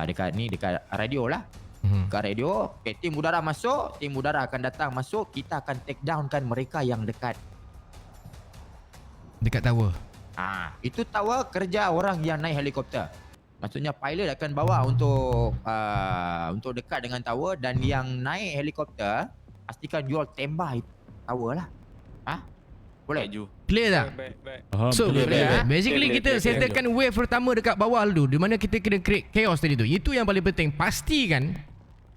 dekat radio lah. Dekat radio, tim udara masuk, tim udara akan datang masuk, kita akan take down kan mereka yang dekat tower. Itu tower kerja orang yang naik helikopter. Maksudnya pilot akan bawa untuk dekat dengan tower, dan yang naik helikopter pastikan jual tembak itu tower lah. Boleh? Clear tak? So basically kita settlekan wave pertama dekat bawah tu, di mana kita kena create chaos tadi tu. Itu yang paling penting. Pastikan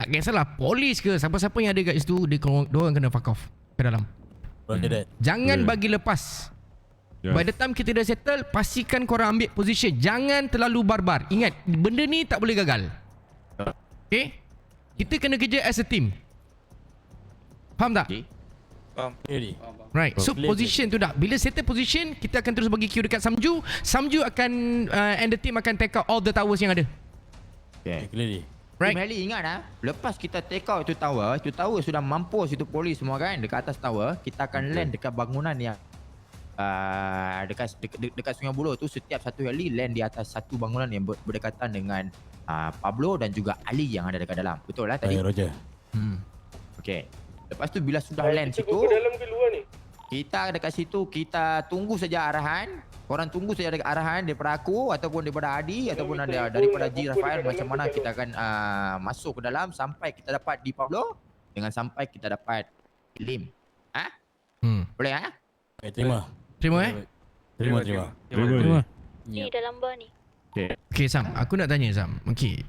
tak kisahlah polis ke siapa-siapa yang ada kat situ, diorang kena fuck off ke dalam. Jangan bagi lepas. By the time kita dah settle, pastikan korang ambil position. Jangan terlalu barbar. Ingat, benda ni tak boleh gagal. Okay? Kita kena kerja as a team. Faham tak? Right. So position tu dah. Bila settle position, kita akan terus bagi queue dekat Samju. Samju akan and the team akan take out all the towers yang ada. Okay. Right. Tim heli ingat lepas kita take out itu tower sudah mampus itu polis semua kan dekat atas tower, kita akan land dekat bangunan yang dekat Sungai Buloh tu. Setiap satu heli land di atas satu bangunan yang berdekatan dengan Pablo dan juga Ali yang ada dekat dalam. Betul lah tadi? Roger. Okay. Lepas tu bila sudah land situ, dalam ke luar ni? kita dekat situ, kita tunggu saja arahan. Korang tunggu saja arahan daripada aku ataupun daripada Adi ataupun daripada G. Rafael macam mana kita akan masuk ke dalam sampai kita dapat di Pablo dengan sampai kita dapat Lim. Boleh Terima. Terima. Ni dalam bar ni. Okay Sam, aku nak tanya Sam. Okay,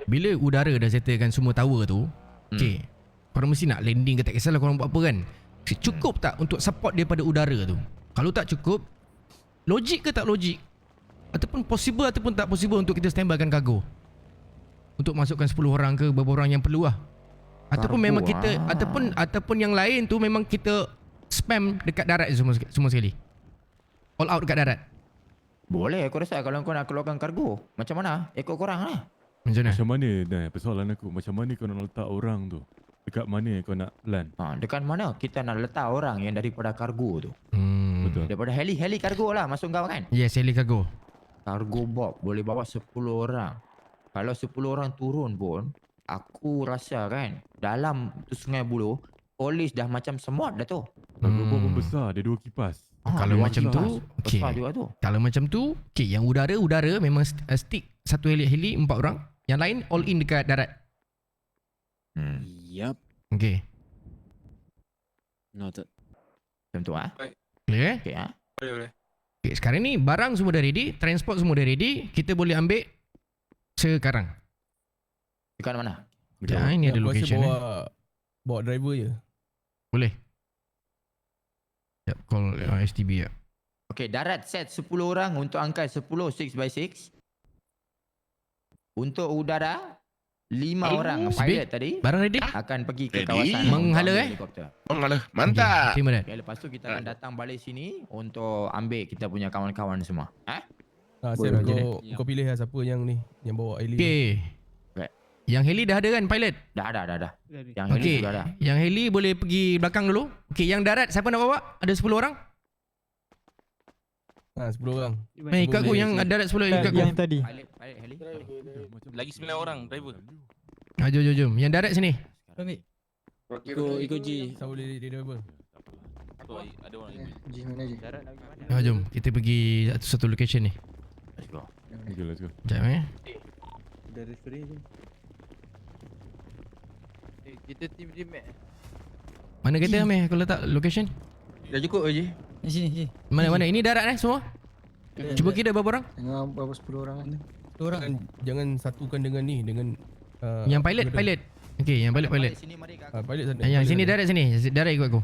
bila udara dah settlekan semua tower tu, okay, korang mesti nak landing ke tak kisahlah korang buat apa kan. Cukup tak untuk support daripada udara tu? Kalau tak cukup, logik ke tak logik, ataupun possible ataupun tak possible untuk kita standbykan kargo untuk masukkan 10 orang ke beberapa orang yang perlu lah. Ataupun memang kita ataupun yang lain tu memang kita spam dekat darat semua sekali. All out dekat darat. Boleh, aku rasa kalau kau nak keluarkan kargo, macam mana? Ikut korang lah. Macam mana? Persoalan aku, macam mana kau nak letak orang tu? Dekat mana kau nak land? Dekat mana kita nak letak orang yang daripada kargo tu? Betul. Daripada heli kargo lah masuk kau kan? Yes, heli kargo. Kargo Bob boleh bawa 10 orang. Kalau 10 orang turun pun, aku rasa kan dalam tu Sungai Buloh, polis dah macam semut dah tu. Kargo pun besar, dia 2 kipas. Kalau macam tu, okay. Kalau macam tu, okay, yang udara memang stick satu heli 4 orang. Yang lain all in dekat darat. Yup. Okay. Noted. Macam tu Clear Okay Boleh. Okay, sekarang ni barang semua dah ready, transport semua dah ready. Kita boleh ambil sekarang. Dekat mana? Ya, ini ada location. Bawa driver je. Boleh. Sekejap, call STB ya. Okay, darat set 10 orang untuk angkat 10 6x6. Untuk udara 5 orang pilot tadi Barang ready? akan pergi ke Ready? kawasan Menghala helikopter. Mengalah, mantap. Terima that. Okay, lepas tu kita akan datang balik sini untuk ambil kita punya kawan-kawan semua. Sam, kau pilih lah siapa yang ni, yang bawa heli. Okay. Yang heli dah ada kan pilot? Dah. Yang heli Okay. sudah ada. Yang heli boleh pergi belakang dulu. Okay, yang darat siapa nak bawa? Ada 10 orang? 10 orang. Ikut aku yang darat 10 ikut aku. Yang tadi. Pilot heli. Lagi 9 orang driver. Jom. Yang darat sini. Ikut G. Siapa boleh driver? Ada orang lagi. G mana je? Jom. Kita pergi satu location ni. Let's go. Okay, let's go. Sekejap Dah referee je. Kita team Mana kata Amir aku letak location? dah cukup je. Sini. Mana? Ini darat semua? Cuba kira berapa orang? Tengah berapa 10 orang kan tu. 10 orang. Jangan satukan dengan ni, dengan Yang pilot. Okay, yang pilot. Sini mari ke pilot sana. Yang sini darat sini. Darat ikut aku.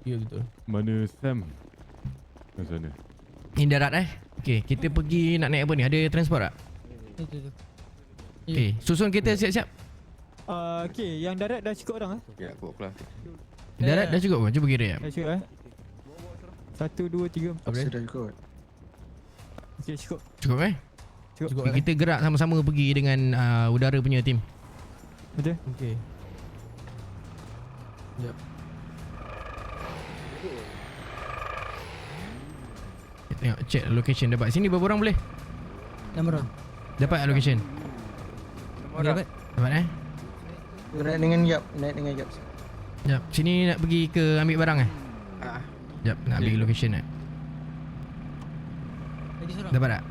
Ya betul. Mana Sam? Kat sana. Ini darat Okay, kita pergi nak naik apa ni? Ada transport tak? Okay, susun kita siap-siap. Okay, yang darat dah cukup orang Okay, aku keluar. Darat dah cukup ke? Cuba kira ya. Dah cukup 1, 2, 3, 4. Boleh? Sudah cukup. Okay, cukup. Cukup Cukup Okay, kita gerak sama-sama pergi dengan udara punya tim. Betul? Okay. Kita tengok check location dapat. Sini berapa orang boleh? Nama Dapat location? dapat. Dapat Naik dengan jap. Sekejap, sini nak pergi ke ambil barang Sekejap, nak ambil location Lagi seorang. Dapat tak?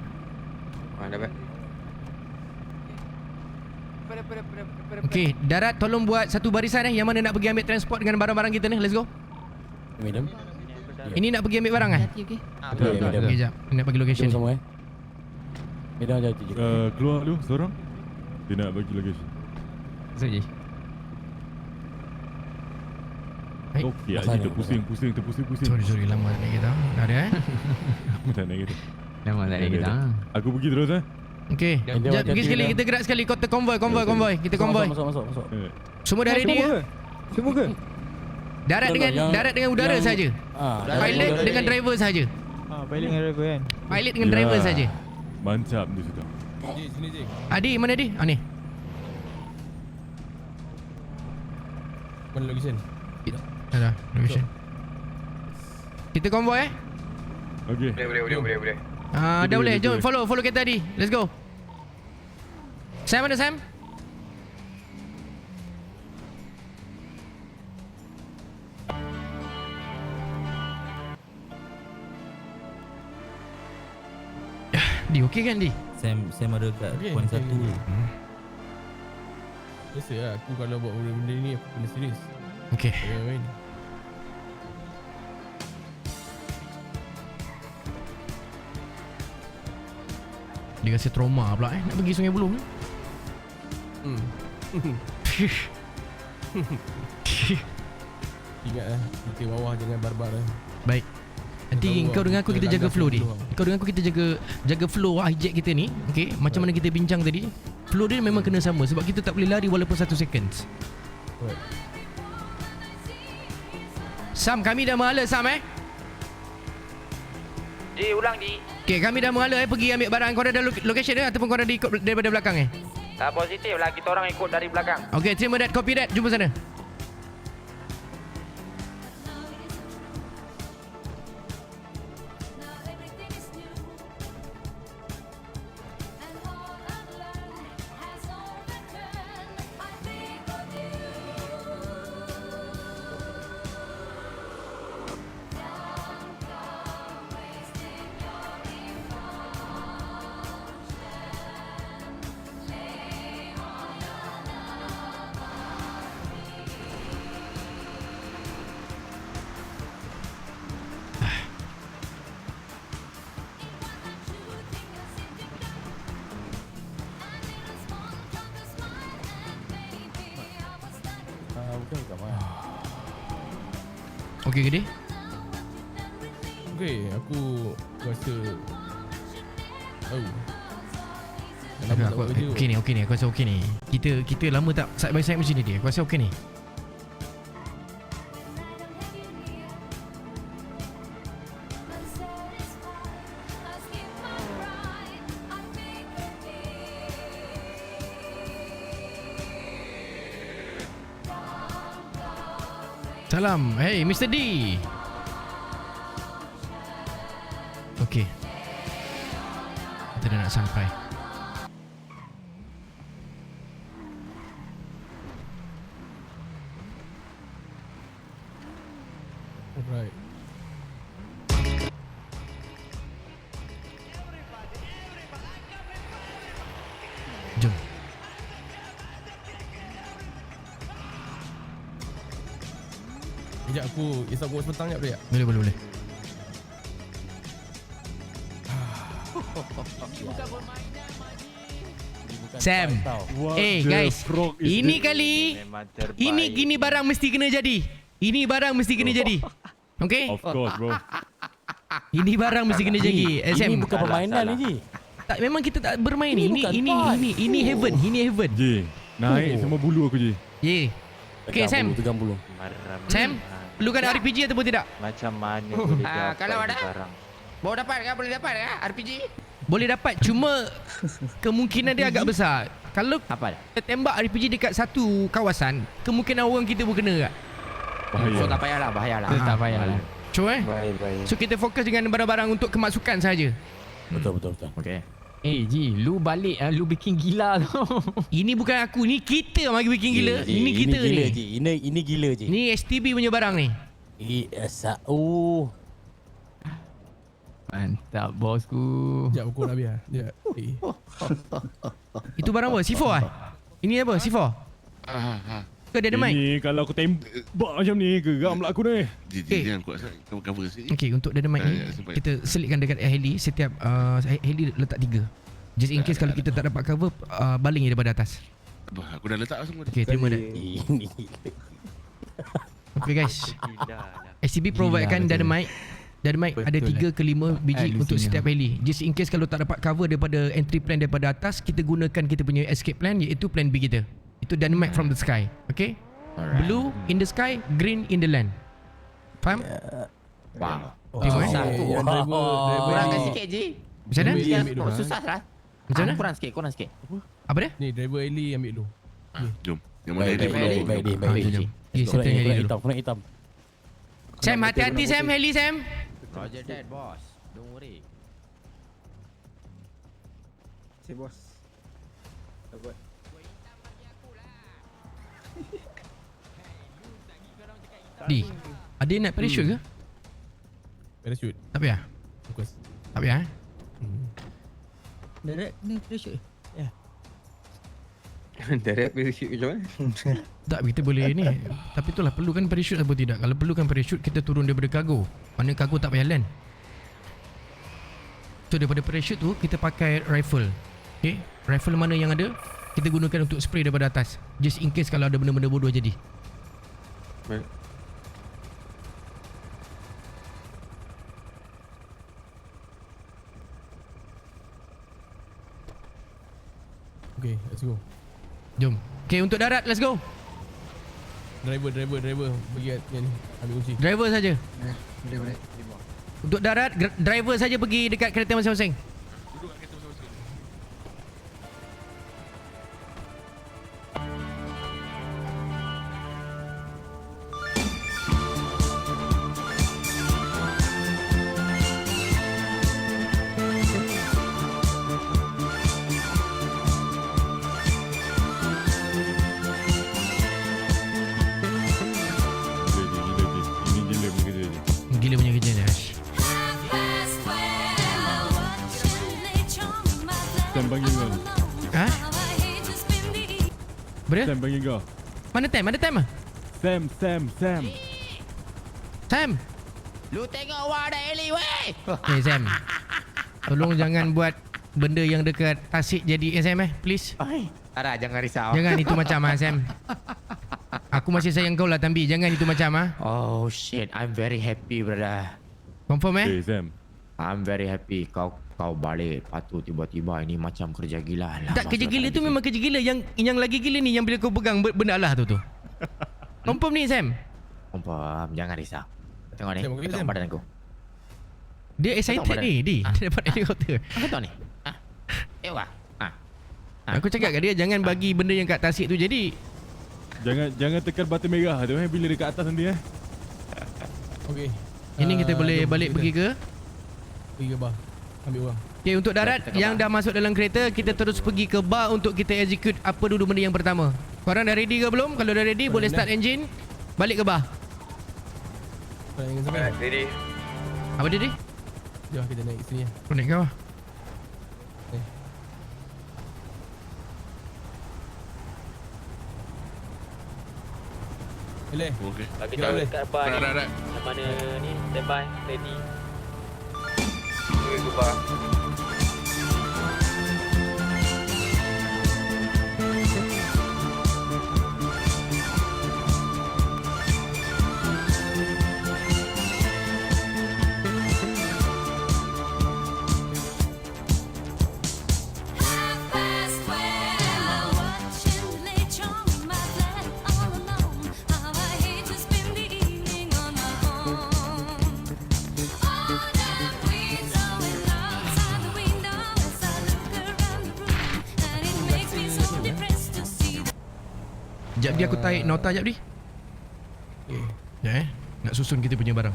Dapat. Okey, darat tolong buat satu barisan yang mana nak pergi ambil transport dengan barang-barang kita ni. Let's go. Madam. Ini nak pergi ambil barang Hati okey. Okey, madam. Okey, jap. Ini nak bagi location. Jom sama Madam hati-hati je. Keluar dulu seorang. Dia nak bagi location. Sekejap je. Baik. Okey, Haji terpusing. Sorry, lama nak naik kereta. Dah ada Aku tak naik kereta. Lama tak naik kita. Aku pergi terus Okey. Jap, pergi sekali. Kita gerak sekali. Kota konvoi. Kita konvoi. Masuk. Semua dah ready ke? Semua ke? Darat dengan udara saja. Pilot dengan driver saja. Pilot dengan driver kan. Pilot dengan driver saja. Mantap dia sudah. Ji, sini Ji. Adi, mana Adi? Ni. Mana location? Dah, location. Kita konvoi Okey. Boleh. dah boleh. Jom follow kereta Adi. Let's go. Sam mana Sam? Di okey kan Di? Sam ada kat Okey, poin okey, 1. okey. Biasa lah aku kalau buat benda ni aku kena serius. Okey. Jangan main. Dia rasa trauma pula nak pergi Sungai Buloh. Ingat lah, kita bawah jangan barbar lah. Baik. Nanti kau dengan aku kita jaga flow dia. Kau dengan aku kita jaga flow hijack kita ni. Okey, macam mana kita bincang tadi. Flow dia memang kena sama sebab kita tak boleh lari walaupun 1 seconds. Sam, kami dah menghala Sam Ji, ulang Ji. Okey, kami dah menghala pergi ambil barang. Kau dah ada location dia ataupun kau dah ikut daripada belakang Positif lah, kita orang ikut dari belakang. Okey, terima that, copy that. Jumpa sana. Okey ke dia? Okey, aku rasa Okey ni, aku rasa okey ni. Kita lama tak side by side macam ni dia. Aku rasa okey ni. Salam. Hey, Mr. D. Okey. Kita dah nak sampai. Alright. Jom. Sekejap aku isap gua sebentar sekejap boleh tak? Boleh. Sam. Guys. Ini kali ini barang mesti kena jadi. Ini barang mesti kena jadi. Okey? Of course bro. Ini barang mesti kena jadi. Sam. Ini bukan permainan ni Ji. Tak, memang kita tak bermain ni. Ini heaven. Ini heaven. Ji, naik semua bulu aku Ji. Ye. Okey Sam. Tegang bulu. Sam, perlukan RPG ataupun tidak? Macam mana boleh dapat kalau ada? sekarang? Bawa dapat ke? Boleh dapat ke RPG? Boleh dapat, cuma kemungkinan dia agak besar. Kalau Apa? kita tembak RPG dekat satu kawasan, kemungkinan orang kita pun kena tak? So tak payahlah, bahayalah. Tak payahlah. Sure Baik. So kita fokus dengan barang-barang untuk kemasukan saja. Betul. Okey. Ji, lu balik lu bikin gila tu. Ini bukan aku, ni kita yang bagi bikin gila. Ini kita ini gila ni. je. Ini gila je. Ni STB punya barang ni. Mantap bosku. Sekejap pukul nak biar. Sekejap. Itu barang apa? C4 ah? Ini apa? C4? Ke dia ada mic? Ini kalau aku tembak macam ni, geram lah aku ni. Jangan kuat sangat. Cover sikit. Okey, untuk dynamite ni sampai. kita selitkan dekat heli. Setiap heli letak 3. Just in case kalau kita tak dapat cover, baling dia daripada atas. Aku dah letak semua. Okey, terima dah. Ini Okey guys. SCB providekan dynamite. Dynamite ada 3 ke 5 biji untuk setiap heli. Just in case kalau tak dapat cover daripada entry plan daripada atas, kita gunakan kita punya escape plan, iaitu plan B kita. Itu dynamite from the sky. Okay? Blue in the sky, green in the land. Faham? Wow. Tengok Yang driver Kurangkan ni. sikit je. Macam mana? Eli ambil dulu. Susah lah. Macam mana? Kurang sikit. Apa dia? Ni driver Eli ambil dulu. Jom. Yang mana dia? baik. Jom. Okay, Konak settle heli dulu. hitam. Sam, hati-hati Sam, heli Sam. Roger that, boss. Don't worry. Si bos. Buat. Di, ada nak parachute ke? Parachute. Tak payah? Fokus. Tak payah Direct ni pressure. Direct parachute macam mana? Tak, kita boleh ni. Tapi itulah, perlukan parachute atau tidak. Kalau perlukan parachute, kita turun daripada kargo. Mana kargo tak payah land. So daripada parachute tu, kita pakai rifle. Okay, rifle mana yang ada, kita gunakan untuk spray daripada atas. Just in case kalau ada benda-benda bodoh jadi. Baik. Okay, let's go. Jom. Okay, untuk darat, let's go. Driver. Pergi ni. Ambil kunci. Driver saja. Boleh. Untuk darat, driver saja pergi dekat kereta masing-masing. Gila punya kerja ni, Ash. Sam panggil kau. Ha? Berapa? Sam panggil kau. Mana time? Ada time ah? Sam. Sam. Lu tengok wah ada Eli weh. Sam. Tolong jangan buat benda yang dekat tasik jadi Sam please. Ara, jangan risau. Jangan itu macam Sam. Aku masih sayang kau lah Tambi. Jangan itu macam Oh shit, I'm very happy brother. Confirm Okay, Sam. I'm very happy kau balik. Patu tiba-tiba ini macam kerja gila lah. Tak, kerja gila tu memang kerja gila. Yang lagi gila ni yang bila kau pegang benda Allah tu. Confirm ni Sam. Confirm, jangan risau. Tengok ni, Sam, okey, tengok Sam. badan aku. Dia excited ni. Dia dapat helikopter. Apa tu ni? Ewa. Aku cakap kat dia jangan bagi benda yang kat tasik tu jadi. Jangan tekan button merah tu bila dekat atas nanti Okay. Ini kita boleh balik pergi ke? Pergi ke bar. Ambil orang. Okay, untuk darat yang dah masuk dalam kereta, kita terus pergi ke bar untuk kita execute apa dulu benda yang pertama. Korang dah ready ke belum? Kalau dah ready, boleh start engine. Balik ke bar. Kau ingin sampai? Ready. Apa dia? Jom kita naik sini. Kau naik kau. Boleh. Okey. Bagi tahu dekat bar ni. Dah. Yang mana ni? Standby. Ready. Pergi ke bar. Sekejap dia aku tarik nota sekejap ni. Okay. Ya nak susun kita punya barang.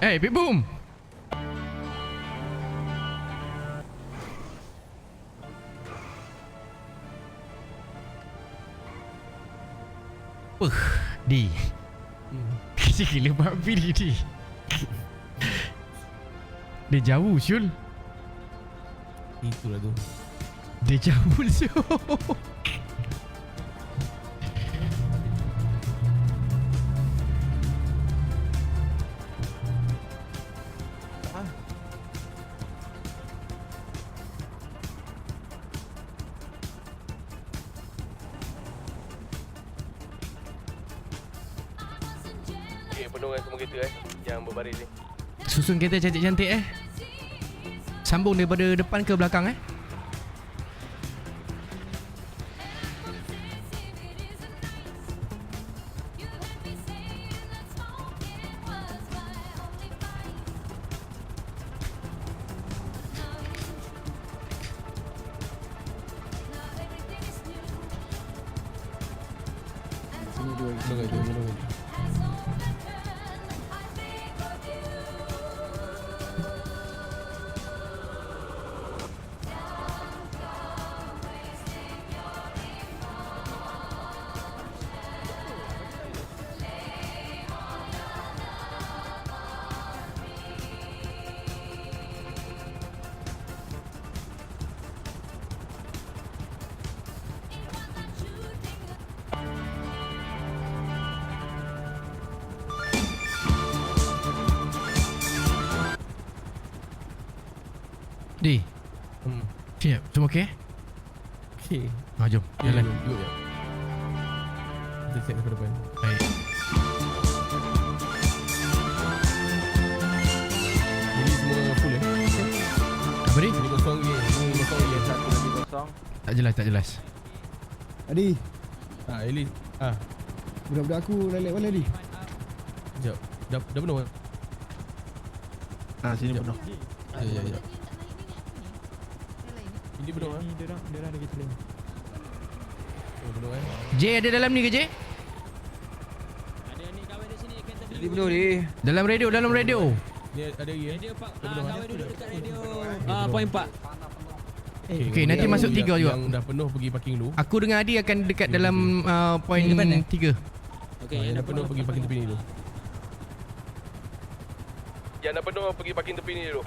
Hey, Big Boom. Di. Kecil gila babi ni, Di. Dia jauh, Syul. Itulah tu. Dia jauh, Syul. Penuh semua kereta yang berbaris ni. Susun kereta cantik-cantik Sambung daripada depan ke belakang Di. Siap, semua okey? Okey. Jom, jalan. Duduk je. Kita set ke depan. Baik. Ini semua full Apa ni? Ini kosong je. Ini kosong je. Satu lagi kosong. Tak jelas. Adi, Ellie. budak-budak aku lelek mana Adi? Sekejap. Dah penuh kan? Sini penuh. Ya. Ini penuh kan? Dia orang lagi tulis. Oh, penuh kan? J ada dalam ni ke, J? Jadi penuh ni. Dalam radio. Ni ada lagi radio pak. Kawan duduk dekat radio. Poin 4. Okey, nanti masuk 3 juga. Yang dah penuh pergi parking dulu. Aku dengan Adi akan dekat dalam poin 3. Okey, Yang dah penuh pergi parking tepi ni dulu. Yang dah penuh pergi parking tepi ni dulu.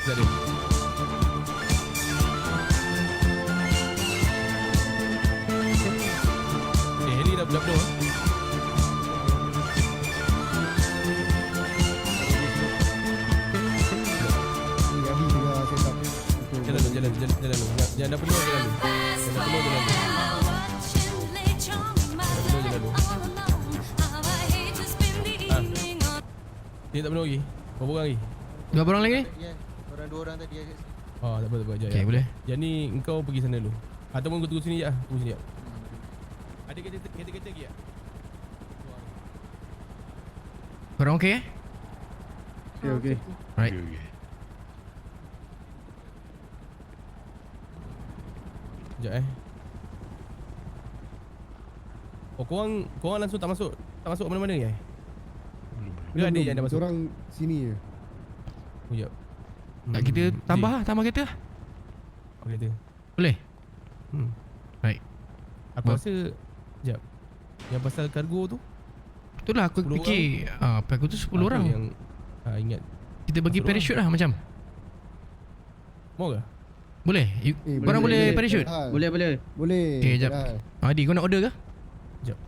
Sekejap dia. Heli dah penuh. Adi juga set up. Jalan dulu. Yang dah penuh jalan dulu. Dia tak penuh lagi. Berapa orang lagi? Berapa orang lagi? Orang 2 orang tadi. Oh, tak apa. Jap. Okey, boleh. Yang ni engkau pergi sana dulu. Ataupun kau tunggu sini je. Tunggu sini je. Ada kereta lagi tak? Korang okey? Okey. Right. Sekejap Oh, korang langsung tak masuk mana-mana ni Bila ada yang dah masuk? Orang sini je. Oh, sekejap. Tak kita tambah kereta. Kereta. Boleh? Right. Aku rasa sekejap. Yang pasal kargo tu Itulah aku 10 fikir aku tu 10 aku orang. yang ingat. Kita bagi 10 parachute lah macam. Mau ke? Boleh? Korang boleh parachute? Boleh. Okey, jap. Adi, kau nak order ke? Sekejap.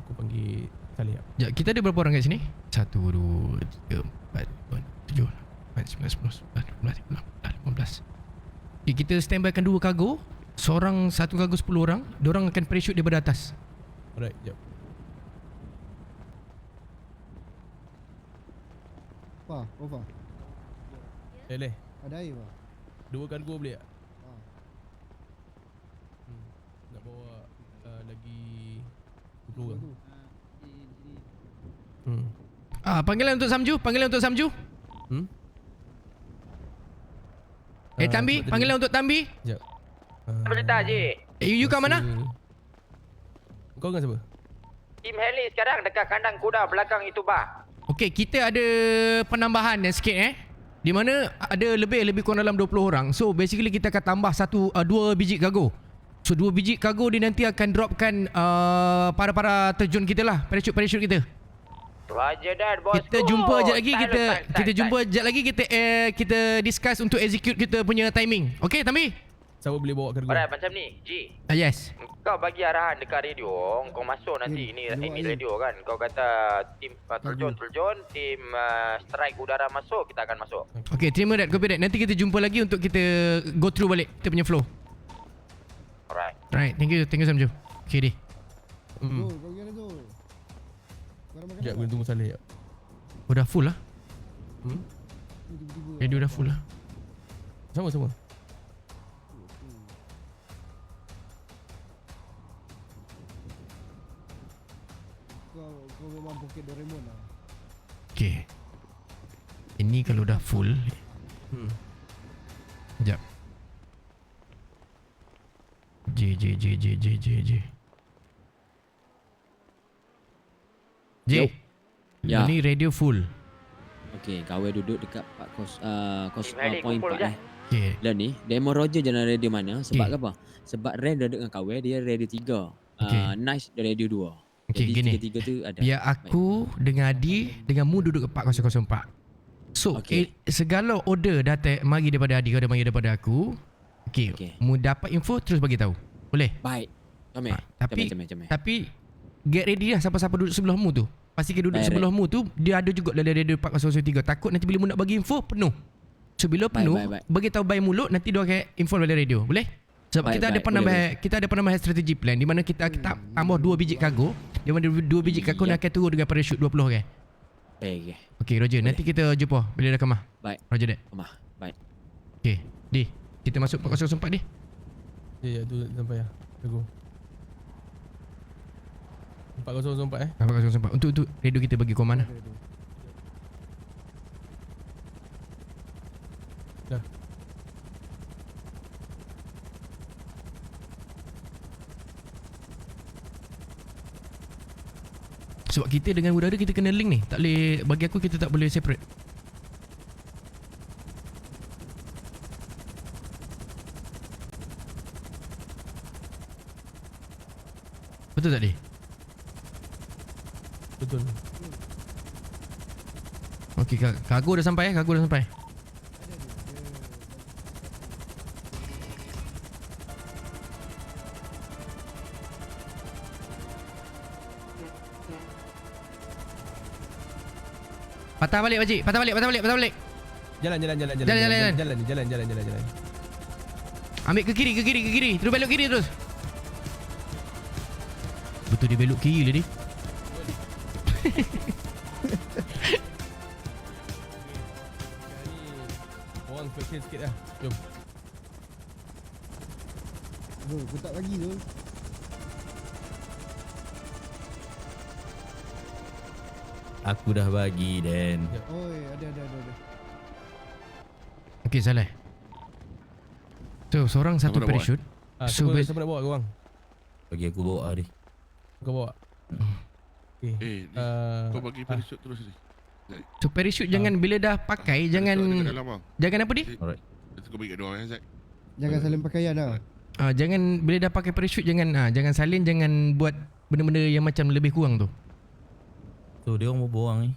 Aku panggil Salih. Sekejap, kita ada berapa orang kat sini? 1, 2, 3, 4, 5, 7, 8, 9, 10, 11, 12, 13, 14. Okay, kita standbykan 2 kargo. Satu kargo 10 orang. Diorang akan parachute daripada atas. Alright, sekejap. Over. Leh. Ada air pak? 2 kargo boleh tak? Nak bawa lagi 10 orang. Panggilan untuk Samju. Tambi, panggilan untuk Tambi. Tim heli sekarang dekat kandang kuda belakang itu, bah. Okey, kita ada penambahan sikit di mana ada lebih kurang dalam 20 orang. So basically kita akan tambah 2 biji kargo. So 2 biji kargo dia nanti akan dropkan para terjun kita lah, parachute kita. Roger that, bosku. Kita jumpa sekejap lagi, kita discuss untuk execute kita punya timing. Okey, Tami? Siapa boleh bawa kargo? Alright, macam ni, G. Yes. Kau bagi arahan dekat radio, kau masuk nanti ini radio kan. Kau kata tim terjun, tim strike udara masuk, kita akan masuk. Okey, terima that, copy that. Nanti kita jumpa lagi untuk kita go through balik kita punya flow. Alright, thank you Samju. Okay, Di. Zul, kau pergi mana Zul? Barang makan Sekejap, aku tunggu Saleh. Oh, dah full lah. tiba-tiba. Radio dah full lah. Sama. Kau memang poket Doraemon lah. Okay. Ini kalau dah full. Sekejap. J. Ya. Ini radio full. Okey, kawan duduk dekat point 4 Okay. Dan ni demo Roger jalan radio mana? Sebab apa? Sebab Ren dah dengan kawan dia radio 3. Nice dia radio 2. Okay, Jadi gini. tiga-tiga tu ada. Biar aku dengan Adi dengan Mu duduk kat 4004. So, segala order mari daripada Adi, kau dah mari daripada aku. Okay. Mu dapat info terus bagi tahu. Boleh? Baik. Tapi get ready lah siapa-siapa duduk sebelah Mu tu. Pastikan duduk sebelah Mu tu dia ada juga dalam radio 4003. Takut nanti bila Mu nak bagi info penuh. So bila penuh, bagi tahu by mulut, nanti dia akan inform dalam radio. Boleh? Sebab kita ada penambahan strategi plan di mana kita tambah 2 biji kargo. Di mana 2 biji kargo nak akan turun dengan parachute 20 kan? Okey, Roger. Nanti kita jumpa bila dah kemah. Baik. Roger that. Kemah. Baik. Okey, Di. Kita masuk 4004 Di. Ya, tu sampai lah. Tunggu. 4004 4004. Untuk radio kita bagi koman lah. Dah. Sebab kita dengan udara kita kena link ni. Tak boleh, bagi aku kita tak boleh separate. Betul tak, Di? Betul. Okey, kargo dah sampai Patah balik pakcik, patah balik. Jalan. Ambil ke kiri. Terus belok kiri terus. Betul dia belok kiri lah dia. Orang special sikit lah. Jom. Zul, kau tak lagi Zul. Aku dah bagi Dan. Oi, ada. Okey, Saleh. So, seorang satu parachute. Siapa nak bawa korang? Bagi aku bawa ni. Kau bawa. Okay. Kau bagi parachute terus ni. So, parachute jangan bila dah pakai jangan apa Di? Alright. Kau bagi kat dia orang Zack. Jangan salin pakaian lah. Jangan bila dah pakai parachute jangan salin, jangan buat benda-benda yang macam lebih kurang tu. So dia orang berapa orang ni?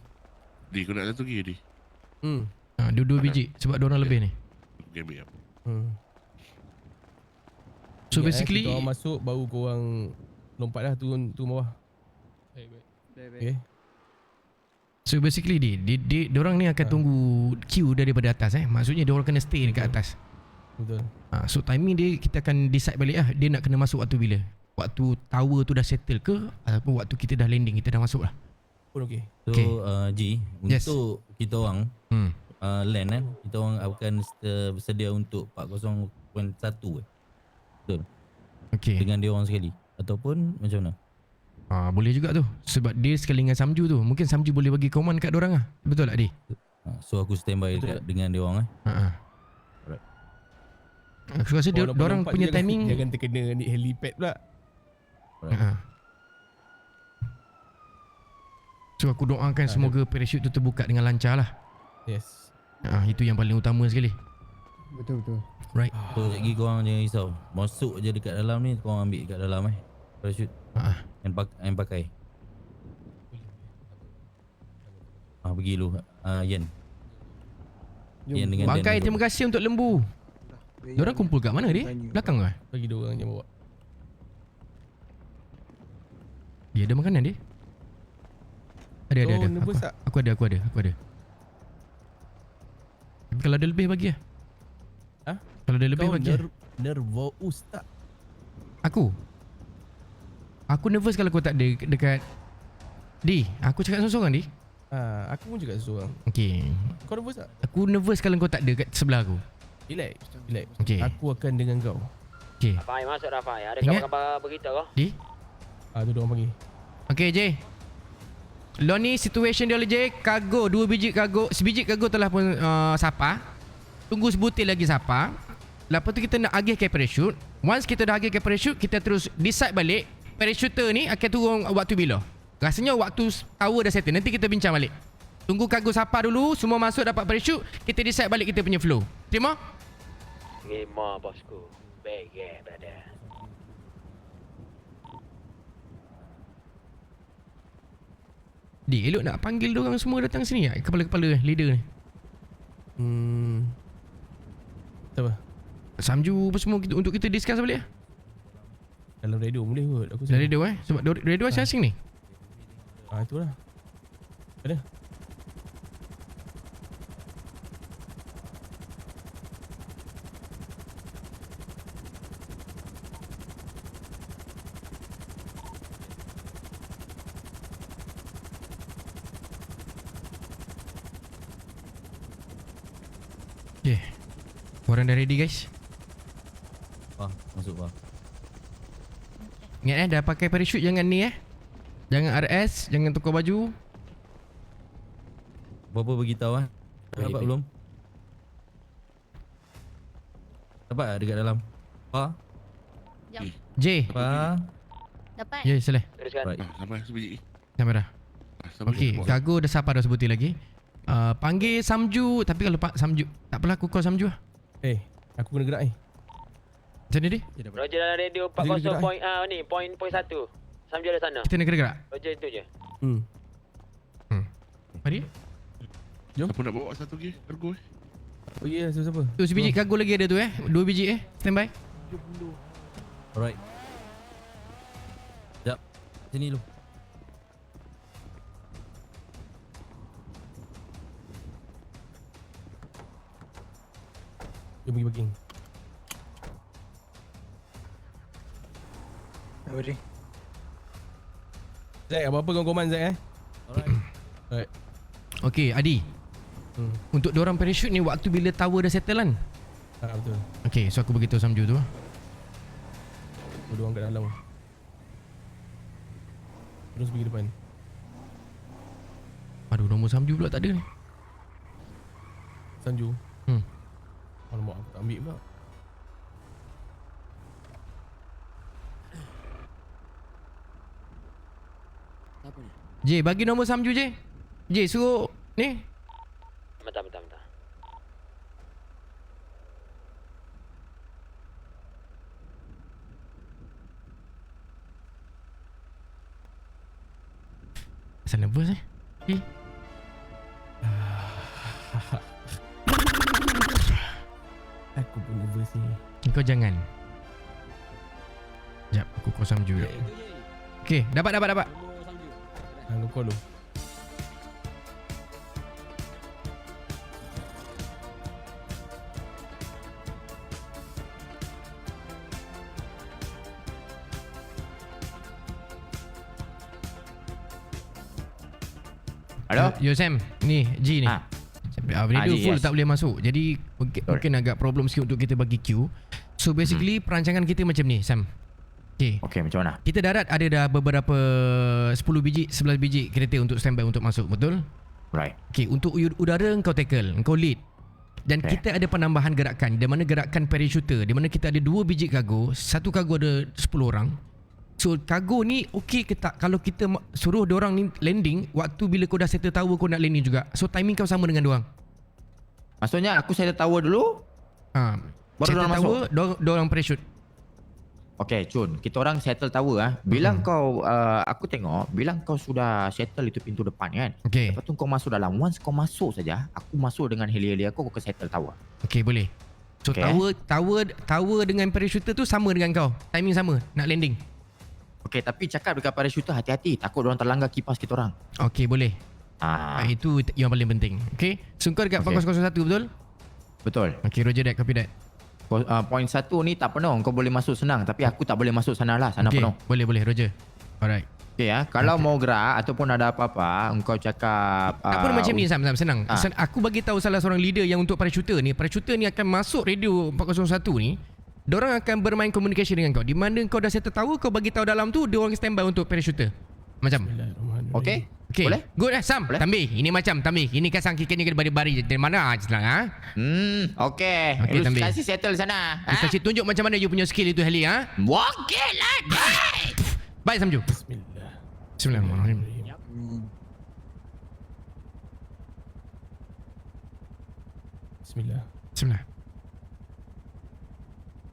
Di, kau nak satu lagi Di. Dua biji sebab dua orang lebih ni. Okay, ambil. So basically kita orang masuk baru korang lompat lah turun bawah. Okay. So basically diorang ni akan tunggu queue daripada atas Maksudnya diorang kena stay dekat atas. Betul. So timing dia kita akan decide balik dia nak kena masuk waktu bila. Waktu tower tu dah settle ke ataupun waktu kita dah landing, kita dah masuk lah. Okay. So G, untuk kita orang land kan, kita orang akan bersedia untuk 40.1 Betul. Okay. Dengan dia orang sekali ataupun macam mana? Boleh juga tu. Sebab dia sekali dengan Samju tu. Mungkin Samju boleh bagi command kat diorang lah. Betul tak, Di? So aku standby dengan dia orang Alright. Aku rasa diorang punya timing jangan terkena ni helipad pula. So aku doakan semoga parachute tu terbuka dengan lancar lah. Yes. Itu yang paling utama sekali. Betul. Right. So lagi korang jangan risau. Masuk je dekat dalam ni, korang ambil kat dalam parachute. Yang pakai. Pergi dulu Yan. Yan dengan Bangkai, Dan terima kasih untuk lembu. Diorang kumpul kat mana dia? Belakang ke? Bagi 2 orang je bawa. Dia ada makanan dia? Ada. Nervous tak? Aku ada. Tapi kalau ada lebih bagi lah. Kalau ada lebih Kau bagi lah. nervous tak? Aku nervous kalau kau tak ada dekat Di, aku cakap seorang-seorang Di. Aku pun juga seorang. Okay. Kau nervous tak? Aku nervous kalau kau tak ada kat sebelah aku. Relax. Okay. Aku akan dengan kau. Okay. Fahim masuk dah Fahim. Ada Ingat? kawan-kawan beritahu kau? Di? Tu dia orang panggil. Okay J. Lo ni situation dia J. Kargo, 2 biji kargo. Sebiji kargo telah pun sapa. Tunggu sebutir lagi sapa. Lepas tu kita nak agihkan parachute. Once kita dah agihkan parachute, kita terus decide balik parachuter ni akan turun waktu bila. Rasanya waktu tower dah settle. Nanti kita bincang balik. Tunggu kargo sapa dulu. Semua masuk dapat parachute. Kita decide balik kita punya flow. Terima? Terima bosku. Baik brother. Di, elok nak panggil diorang semua datang sini tak? Kepala-kepala leader ni. Siapa? Samju apa semua untuk kita discuss balik lah. Dalam radio boleh kot. Aku Dalam radio sebab radio asing-asing ni. Itulah. Ada. Okay. Korang dah ready guys? Masuk bah. Ingat dah pakai parachute jangan ni Jangan RS, jangan tukar baju. Apa-apa beritahu Dapat belum? Dapat dekat dalam? J. Dapat. Ya, selesai. Sampai sebiji. Sampai dah. Okey, kargo dah sapa dah sebutir lagi. Panggil Samju. Tapi kalau Samju, tak apalah aku call Samju lah. Aku kena gerak ni. Macam ni dia? Roger dalam radio 40 point 1. Samju ada sana. Kita nak gerak. Roger itu je. Mari. Jom. Siapa nak bawa satu lagi kargo Oh ya, siapa? Tu sebiji kargo lagi ada tu 2 biji stand by. Alright. Sekejap. Sini dulu. Jom pergi parking. Ready. Zack, apa-apa kau komen Zack Alright. Okey, Adi. Untuk diorang parachute ni waktu bila tower dah settle kan? Betul. Okey, so aku beritahu Samju tu. Dua orang kat dalam. Terus pergi depan. Aduh, nombor Samju pula tak ada ni. Sanju. Alamak, aku tak ambil pula. Siapa ni? J, bagi nombor Samju J. J, suruh ni. Bentar. Asal nervous Aku pun nervous ni. Kau jangan. Sekejap, aku call Samju dulu. Okey, dapat. Aku call dulu. Hello? Yo Sam, ni G ni. Radio G, full yes. tak boleh masuk. Jadi mungkin agak problem sikit untuk kita bagi queue. So basically perancangan kita macam ni Sam. Okay, macam mana? Kita darat ada dah beberapa 10 biji, 11 biji kereta untuk standby untuk masuk, betul? Right. Okay, untuk udara kau tackle, kau lead. Dan kita ada penambahan gerakan, di mana gerakan parachuter, di mana kita ada 2 biji kargo, satu kargo ada 10 orang. So kargo ni okey ke tak kalau kita suruh diorang ni landing waktu bila kau dah settle tower kau nak landing juga. So timing kau sama dengan diorang. Maksudnya aku settle tower dulu, baru Settle diorang tower, diorang parachute. Okay Cun, kita orang settle tower Bila kau aku tengok bila kau sudah settle itu pintu depan kan. Okay. Lepas tu kau masuk dalam. Once kau masuk saja, aku masuk dengan heli-heli aku ke settle tower. Okay, boleh. So Okay. tower dengan parachuter tu sama dengan kau. Timing sama nak landing. Okay, tapi cakap dekat parachuter hati-hati, takut orang terlanggar kipas kita orang. Okay, boleh. Itu yang paling penting. Okay. So kau dekat 4001 betul? Betul. Okay, roger that, copy that. Poin 1 ni tak penuh. Kau boleh masuk senang, tapi aku tak boleh masuk sana lah. Sana Okay, penuh. boleh, roger. Alright. Okay kalau mau gerak ataupun ada apa-apa, engkau cakap Tak pun macam ni Sam, senang. Aku bagi tahu salah seorang leader yang untuk parachuter ni akan masuk radio 401 ni. Diorang akan bermain communication dengan kau. Di mana kau dah settle tahu, kau bagi tahu dalam tu, diorang standby untuk parachuter. Macam. Okay? Okay. Boleh? Good Sam. Boleh? Tambih. Ini macam tambih. Ini kan sangkikannya ke bari-bari dari mana senang Okay. Okay, Lu tambih. kasih settle sana. Kita kasih tunjuk macam mana you punya skill itu heli Okay lah. Baik Samju. Bismillahirrahmanirrahim. Bismillah. Bismillah.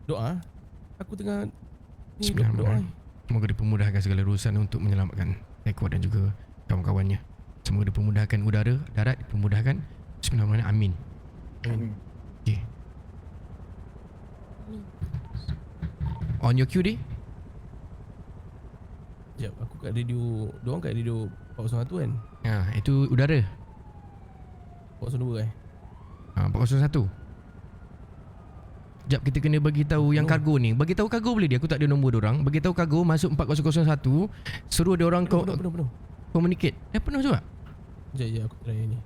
Doa. Aku tengah ni doa. Bismillahirrahmanirrahim. Semoga dipermudahkan segala urusan untuk menyelamatkan Eko dan juga kawan-kawannya. Semoga dipermudahkan udara, darat dipermudahkan. Bismillahirrahmanirrahim. Amin. Okay. On your cue, Di. Sekejap, aku kat radio. Diorang kat radio 401 kan? Itu udara. 402 401. Sekejap, kita kena bagi tahu yang kargo ni. Bagi tahu kargo boleh dia. Aku tak ada nombor diorang. Bagi tahu kargo masuk 4001. Suruh diorang Penuh. communicate. Penuh juga. Sekejap, aku try ni.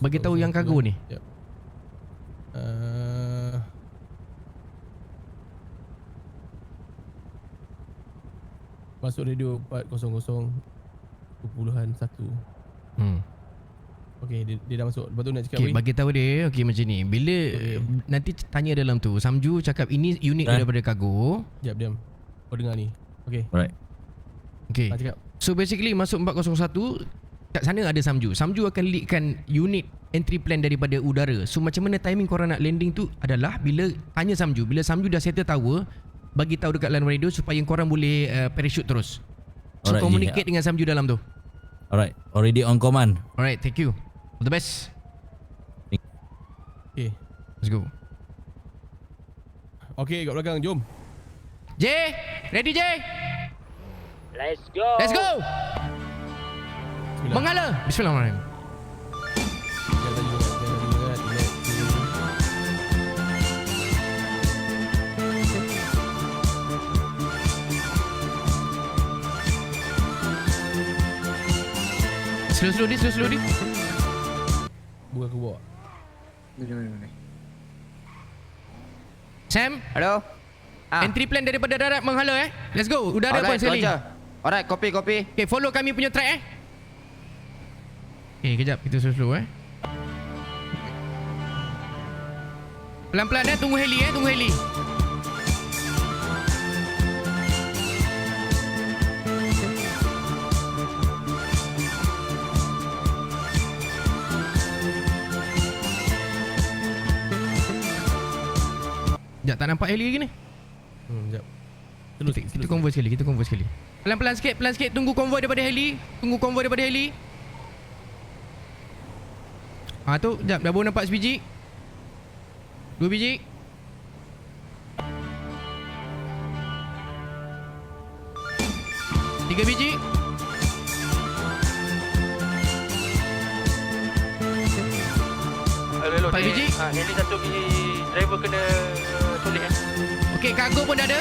Bagi tahu yang kargo ni. Sekejap. Masuk radio 400.1. Okey, dia dah masuk. Lepas tu nak cakap Okay, bagi tahu dia macam ni. Bila nanti tanya dalam tu, Samju cakap ini unit daripada kargo. Sekejap, diam. Kau dengar ni. Okey. Alright. Okay. Cakap. So basically masuk 401, kat sana ada Samju. Samju akan leadkan unit entry plan daripada udara. So macam mana timing korang nak landing tu adalah bila tanya Samju. Bila Samju dah settle tower, bagi tahu dekat line radio supaya korang boleh parachute terus. So Alright, communicate dengan Samju dalam tu. Alright, already on command. Alright, thank you. All the best. Okay. Let's go. Okay, kat belakang. Jom. J, ready J? Let's go. Let's go. Bismillah. Menghala. Bismillahirrahmanirrahim. Jangan ingat. Slow di. Buka aku bawa. Sam, Hello. entry plan daripada darat menghala Let's go. Udara pun sekali. Alright, copy. Okay, follow kami punya track Okay, kejap. Kita slow Pelan-pelan tunggu heli tunggu heli. Sekejap, tak nampak heli lagi ni. Sekejap. Kita convoy sekali. Pelan-pelan sikit. Tunggu konvoi daripada heli. Tu, sekejap. Dah baru nampak sebiji. 2 biji. 3 biji. 4 biji. Heli satu biji. Driver kena tulis Okey, kargo pun dah ada.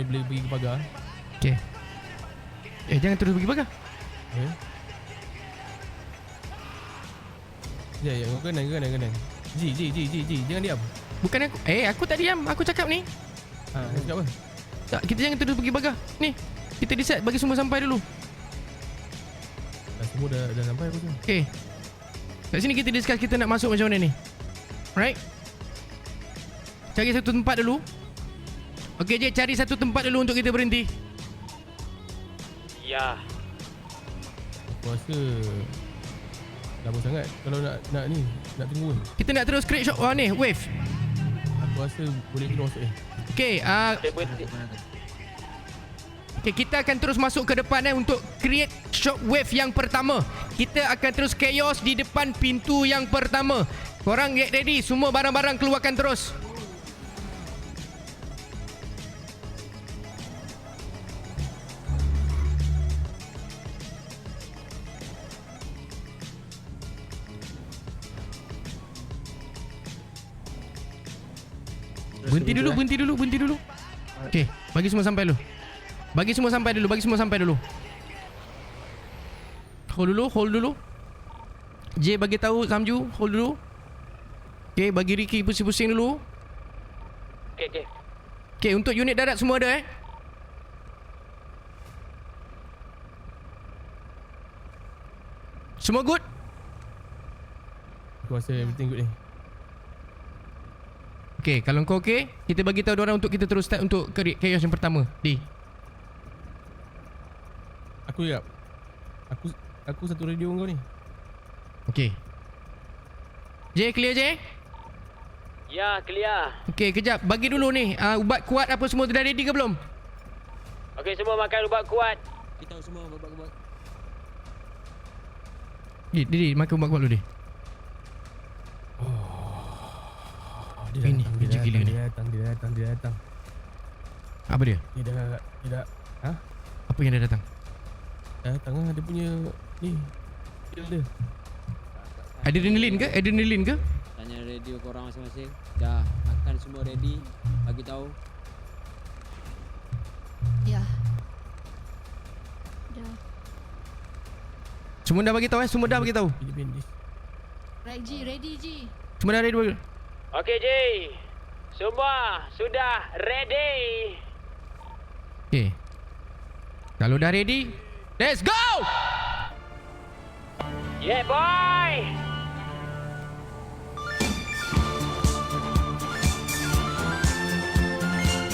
boleh pergi ke pagar. Okay. Jangan terus pergi pagar. Ya, kau kena. Ji, jangan diam. Bukan aku. Aku tak diam. Aku cakap ni. Cakap apa? Tak, kita jangan terus pergi pagar. Ni. Kita decide bagi semua sampai dulu. Semua dah sampai apa tu? Okay. Kat sini kita discuss kita nak masuk macam mana ni. Right? Cari satu tempat dulu. Okay je, cari satu tempat dulu untuk kita berhenti. Ya. Aku rasa lama sangat kalau nak ni, nak tunggu. Kita nak terus create shop ni, wave. Aku rasa boleh terus masuk Okay, okay, kita akan terus masuk ke depan untuk create shockwave yang pertama. Kita akan terus chaos di depan pintu yang pertama. Korang get ready, semua barang-barang keluarkan terus. Berhenti dulu. Okay, bagi semua sampai dulu. Bagi semua sampai dulu. Hold dulu. J bagi tahu Samju, hold dulu. Okay, bagi Ricky pusing-pusing dulu. Okay. Okay, untuk unit darat semua ada Semua good? Aku rasa everything good ni. Okay, kalau kau okay, kita bagi tahu diorang untuk kita terus start untuk chaos yang pertama. D. Aku ingat. Aku satu radio kau ni. Okay. J, clear J? Ya, clear. Okay, kejap. Bagi dulu ni. Ubat kuat apa semua dah ready ke belum? Okey, semua makan ubat kuat. Kita semua ubat-ubat. Di, makan ubat kuat dulu, Di. Dia datang. Apa dia? Dia dah. Apa yang dia datang? Datang lah, dia punya ni. Dia. Adrenalin ke? Tanya radio korang masing-masing. Dah makan semua ready. Bagi tahu. Ya. Dah. Semua dah bagi tahu Semua dah bagi tahu. Right G, ready G. Semua dah ready. Okey, J. Semua sudah ready. Okay. Kalau dah ready, let's go! Yeah, boy.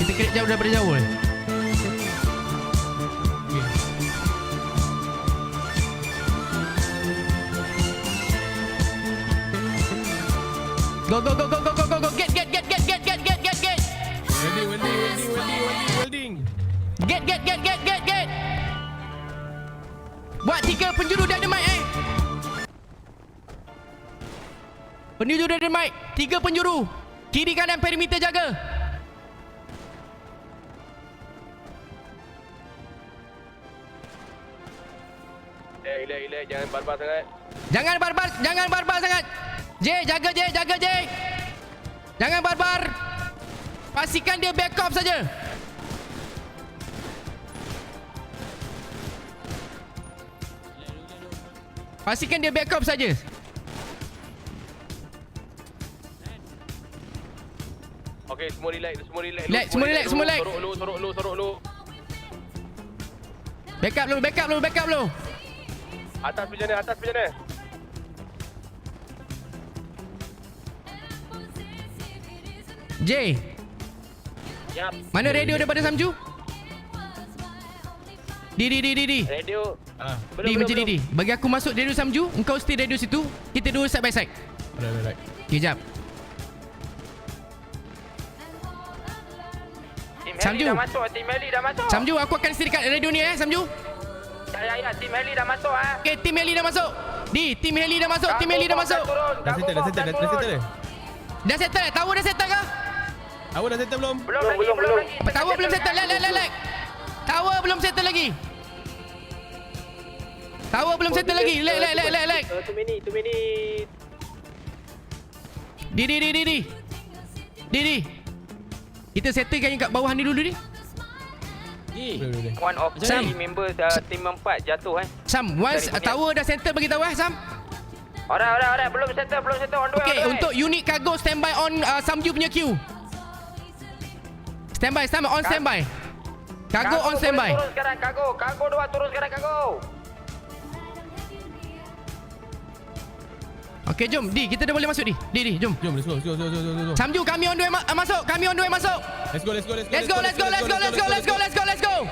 Kita kira jauh daripada jauh ni. Go. Get. Welding. Get. Buat 3 penjuru dynamite Penjuru dynamite 3 penjuru. Kiri kanan perimeter jaga. Relax. Jangan barbar sangat. Jangan barbar sangat. J, jaga J. Jangan barbar. Pastikan dia back off saja. Pastikan dia back off saja. Okey, semua relax. Semua relax. Sorok lu. Back up lu. Atas pergi sana. J, Yap. mana radio daripada Samju? Di. Radio. Di macam ni. Bagi aku masuk radio Samju, engkau stay radio situ. Kita dua side by side. Right. Okay, jap. Tim Samju. Heli dah masuk. Samju, aku akan stay dekat radio ni Samju. Ya, tim Heli dah masuk Okay, tim Heli dah masuk. Di, tim Heli dah masuk. Dah settle. Dah settle? Tower dah settle ke? Awak dah settle belum? Belum lagi. Tower belum settle. Lag. Tower belum settle lagi. Lag. 2 minit. Di. Kita settlekan yang kat bawah ni dulu ni. Boleh. One of Sam. three members team 4 jatuh Sam, once tower dah settle bagi tahu Sam. Alright. Belum settle on the way. Okay, untuk unit cargo standby on Samju punya queue. Standby on standby. Cargo on standby. Turun sekarang cargo 2 turun sekarang cargo. Okay, jom. Di, kita dah boleh masuk, Di, jom. Jom, let's go. Samju, kami on the way masuk. Let's go. Let's go.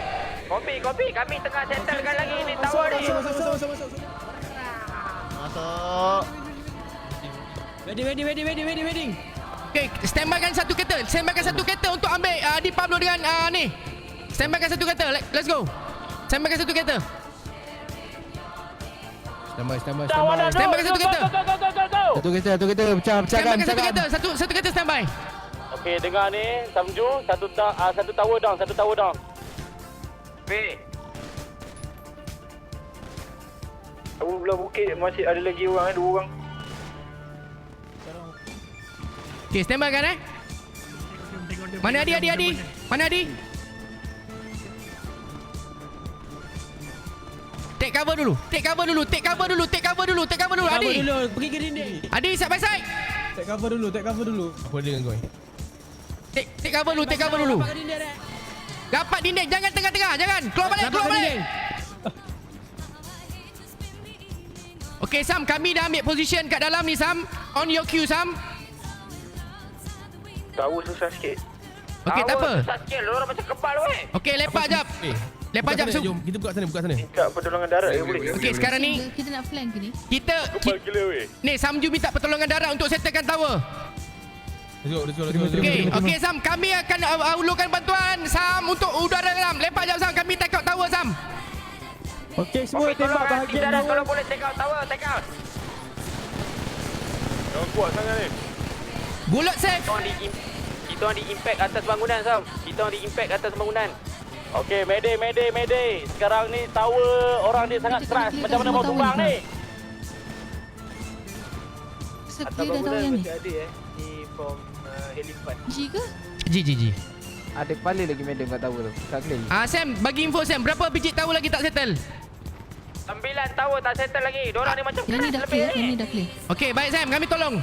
Kopi, kami tengah settlekan lagi ni tower ni. Masuk. Wedding. Okay, standbykan satu kereta untuk ambil di Pablo dengan ni. Standbykan satu kereta. Let's go. Standbykan satu kereta. Standbykan satu kereta. Satu kereta pecah Standbykan satu kereta. Satu kereta standby. Okey, dengar ni, Samju, satu tower down. Weh. Aku belah bukit masih ada lagi orang, 2 orang. Okay, standby kan Mana Adi? Mana Adi? Take cover dulu. Adi. Pergi ke dinding. Adi, side by side. Take cover dulu. Apa dia dengan kau ni? Take cover dulu. Rapat dinding, jangan tengah-tengah, jangan. Keluar balik. Okay, Sam, kami dah ambil position kat dalam ni, Sam. On your queue, Sam. Tower susah sikit. Okay, tak apa. Susah sikit, lorong macam kebal weh. Okay, lepak jap. Lepak jap. Jom, kita buka sana. Minta pertolongan darat boleh. Okay, sekarang ni Kita nak flank ke ni? kita ni Samju minta pertolongan darat untuk settlekan tower. Let's go. Okay, Sam, kami akan ulurkan bantuan Sam untuk udara dalam. Lepak jap, Sam, kami take out tower, Sam. Okey, semua tembak bahagian darat kalau boleh take out tower, take out. Jangan kuat sangat ni. Bullet safe. Kita orang di impact atas bangunan, Sam. Okey, mayday. Sekarang ni tower orang dia sangat keras. Macam mana mau tumbang ni? Clear dah tahu yang ni. Ada di from helipad. G ke? G. Ada kepala lagi madam kat tower tu. Tak clear. Sam, bagi info Sam, berapa biji tower lagi tak settle? 9 tower tak settle lagi. Diorang ni macam Yang ni dah clear, yang ni dah clear. Okay, baik Sam, kami tolong.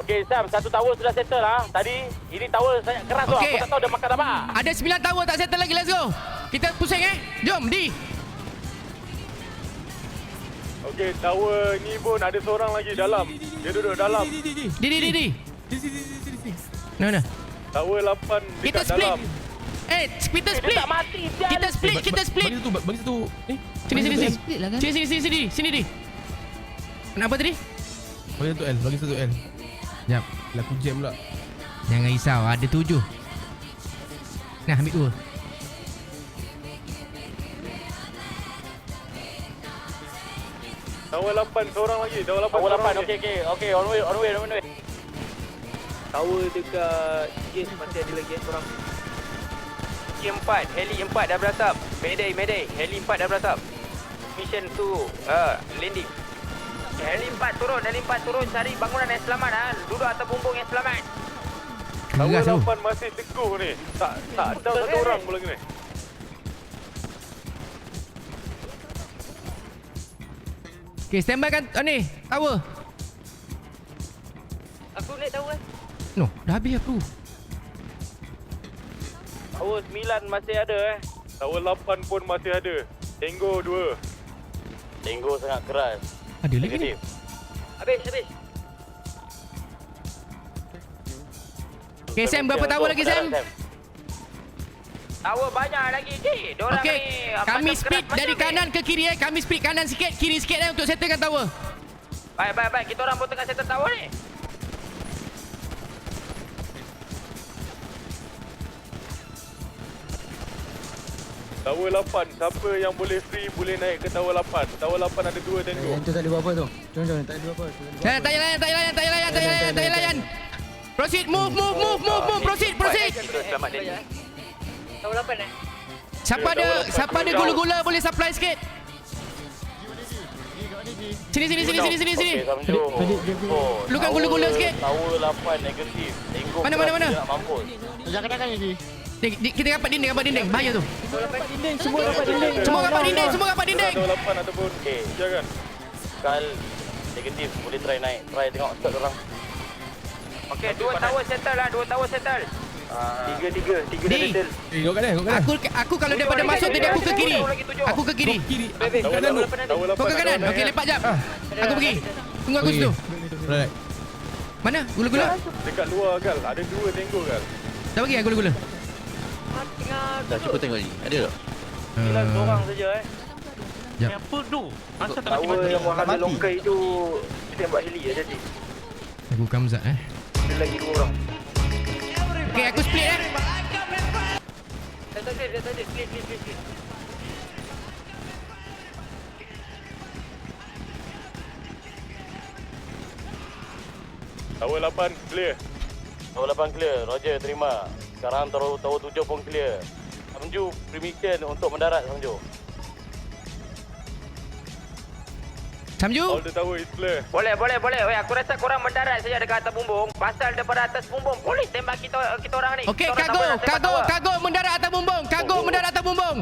Okey, Sam, satu tower sudah settle Tadi ini tower sangat keras tu. Okey. Aku tak tahu dia makan apa. Ada 9 tower tak settle lagi, let's go. Kita pusing Jom, Di. Okey, tower ni pun ada seorang lagi dalam. Dia duduk dalam. Di. Mana? Tower 8 Kita dekat split. dalam. Kita split. Tak mati. Kita split. Bagi satu. Sini. Split lah kan? Sini, Di. Kenapa tadi? Bagi satu L. Jap. Laku jam pula. Jangan risau, ada 7. Nah, ambil 2. Tower 8 seorang lagi. Tower 8 Tower seorang 8. lagi. Okey. On way. Tower dekat gate masih ada lagi seorang. Heli 4 dah beratap. Mayday. Heli 4 dah beratap. Mission tu landing. Heli 4 turun cari bangunan yang selamat duduk atas bumbung yang selamat. Tower 8 masih teguh ni. Tak ada satu orang pun lagi ni. Okay, standby kan ni, tower. Aku naik tower. No, dah habis aku. Tower 9 masih ada Tower 8 pun masih ada. Tango 2. Tango sangat keras. Ada lagi ni. Habis. Okay, Sam, berapa tower lagi, Sam? Tower banyak lagi, Cik. Diorang Okay, ni kami macam split keras dari macam kanan ke kiri Kami split kanan sikit, kiri sikit untuk settlekan tower. Baik. Kita orang pun tengah settle tower ni. Tower 8. Siapa yang boleh free boleh naik ke Tower 8. Tower 8 ada 2 Tango. Yang tu tak boleh buat apa tu. Jom, tak boleh buat apa. Tak payah layan. Proceed, move. Proceed. Selamat dia. Tower 8 Siapa ada gula-gula boleh supply sikit. Sini. Okey, Samju. Lukan gula-gula sikit. Tower 8 negatif. Tengok. Mana? Nak mampus. Jangan ni. Kita rapat dinding, bahaya tu. Semua dapat dinding. Semua rapat dinding. Tower 8 ataupun siaran. Kal negatif, boleh try tengok start orang. Okey, 2 tower settle lah, 2 tower settle. 3 dah settle. Go kat dia. Aku kalau daripada masuk tadi aku ke kiri. Aku ke kiri. Kanan tu. Kau ke kanan. Okey, lepak jap. Aku pergi. Tunggu aku situ. Right. Mana? Gula-gula? Dekat luar Gal, ada 2 tenggo Gal. Dah bagi gula-gula. Dah cuba tengok lagi. Ada tak? 9 orang saja Jap. Apa tu? Masa tak mati. Yang Muhammad Longkai tu tembak heli je jadi. Aku Kamzat Ada lagi 2 orang. Okey, aku split Dah tadi split. Tower 8 clear. Tower 8 clear. Roger, terima. Sekarang tower 7 pun clear. Samju permission untuk mendarat Samju. All the tower is clear. Boleh. Weh, aku rasa korang mendarat saja dekat atas bumbung. Pasal daripada atas bumbung polis tembak kita orang ni. Okey, Kita orang tak boleh tembak tower. kargo mendarat atas bumbung. Mendarat atas bumbung.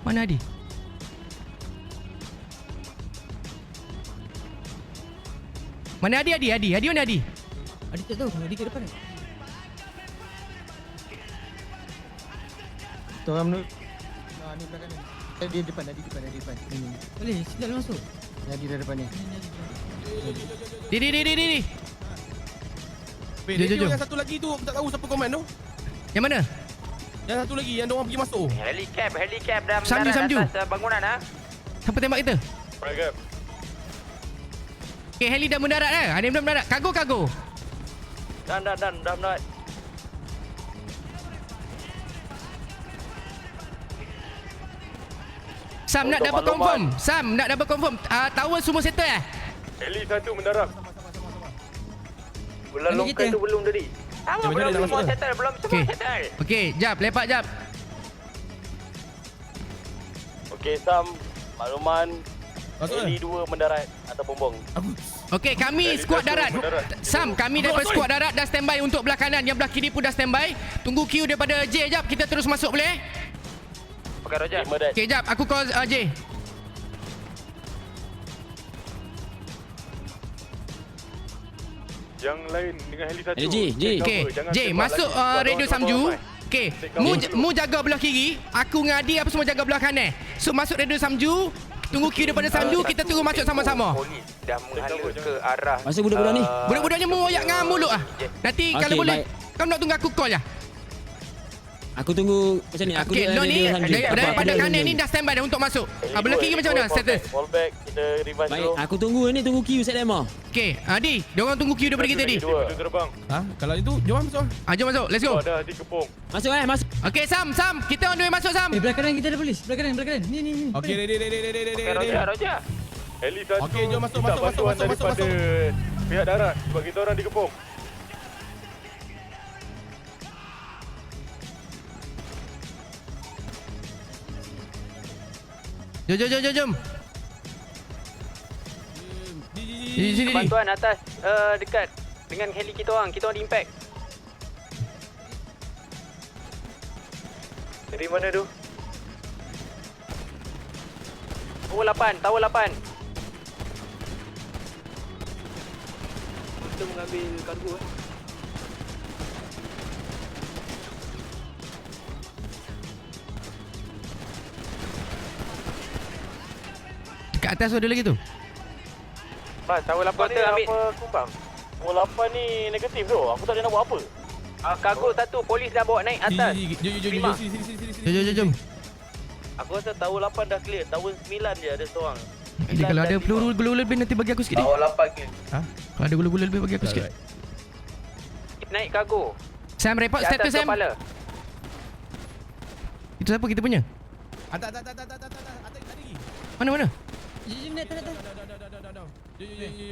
Mana Adi? Mana Adi? Adi mana Adi? Adi tak tahu. Adi kat depan. Tu orang menurut. Ni belakang ni. Dia depan. Ni. Boleh, sekejap masuk. Di depan ni. Di. Radio jom. yang satu lagi tu tak tahu siapa komen tu. Yang mana? Yang satu lagi yang diorang pergi masuk. Helicap dah Samju. mendarat atas bangunan Siapa tembak kita? Right. Okey, heli dah mendarat Ada yang belum mendarat. Kargo. Dan dah mendarat. Sam nak double confirm. Tower semua settle Heli 1 mendarat. Bulan Longkai tu belum tadi. Belum semua settle. Okey, jap, lepak jap. Okey, Sam, makluman Masuk heli 2 mendarat atas bumbung. Okey, kami Heli skuad 1 darat. mendarat. Sam, kami daripada skuad darat dah standby untuk belah kanan. Yang belah kiri pun dah standby. Tunggu queue daripada J jap. Kita terus masuk boleh? Okey, Roger. Okey, jap. Aku call J. Yang lain dengan heli 1. J. Okey, J masuk radio Samju. Okey, mu jaga belah kiri, aku dengan Adi apa semua jaga belah kanan. So masuk radio Samju, tunggu queue daripada Samju, kita terus masuk sama-sama. Polis dah menghala ke arah Masuk budak-budak ni. Budak-budaknya mu royak dengan mulut Nanti kalau Okey, boleh baik. kau nak tunggu aku call je. Aku tunggu macam ni. Aku Okey, duduk lo ni radio Samju. daripada kanan ni dah standby dah untuk masuk. Belah kiri macam mana status? Fallback, kita revise Baik, dulu. aku tunggu queue set demo. Okey, Adi, diorang tunggu queue daripada kita ni. Pintu gerbang. Kalau itu jom masuk. Jom masuk, let's go. Dah dikepung. Masuk. Okey, Sam, kita on the way masuk Sam. Belah kanan kita ada polis. Belah kanan. Ni. Okey, ready. Roger. Heli 1. Okey, jom masuk. Daripada pihak darat sebab kita orang dikepung. Jom. Sini. Bantuan atas dekat dengan heli kita orang di impact. Dari mana tu? Tower 8. Kita mengambil kargo Kat atas tu ada lagi tu. Bas, tower 8 ni ambil Apa kumbang? tower 8 ni negatif tu. Aku tak ada nak buat apa. Kargo 1 polis dah bawa naik atas. Jom. Jom. Aku rasa tower 8 dah clear. Tower 9 je ada seorang. Jadi kalau ada peluru gula-gula lebih nanti bagi aku sikit ni. Tower 8 clear. Kalau ada gula-gula lebih bagi aku sikit. Naik kargo. Sam report Di atas status Sam. kepala. Itu siapa kita punya? Tak lagi. Mana? Jom naik.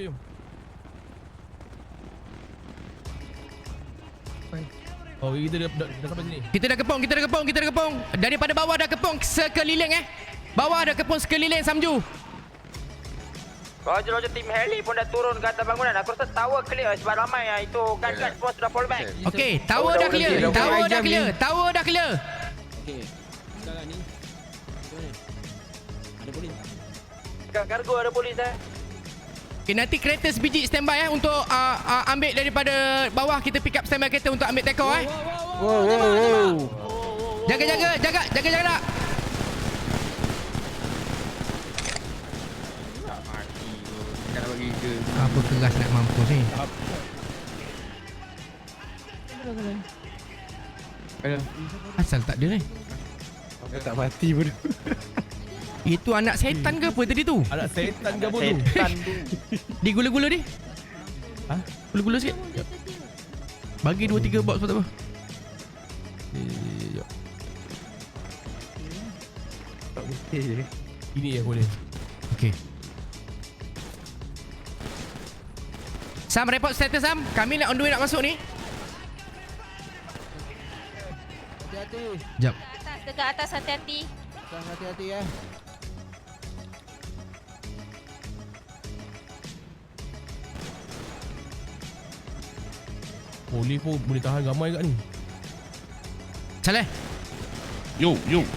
Jom. Oh, kita dah sampai sini. Kita dah kepung. Daripada bawah dah kepung sekeliling Bawah dah kepung sekeliling Samju. Roger, tim heli pun dah turun ke atas bangunan. Aku rasa tower clear sebab ramai itu guard-guard semua sudah fall back. Okey, tower dah clear. Tower dah clear. Okey. Sekarang ni macam mana? Ada polis. Kat kargo ada polis dah. Okay, nanti kereta sebiji standby untuk ambil daripada bawah. Kita pick up standby kereta untuk ambil take off. Jaga. Apa keras nak mampus ni? Asal tak ada ni? Tak mati pun. Itu anak setan ke apa tadi tu? Anak setan ke apa tu? Di gula-gula ni? Ha? Gula-gula sikit. Bagi 2-3 box pun tak apa. Tak boleh je. Ini yang boleh. Okey. Sam, report status Sam. Kami nak on the way nak masuk ni. Hati-hati. Jap. Dekat atas hati-hati. Hati-hati ya. Polis pun boleh tahan ramai kat ni. Saleh. Yo.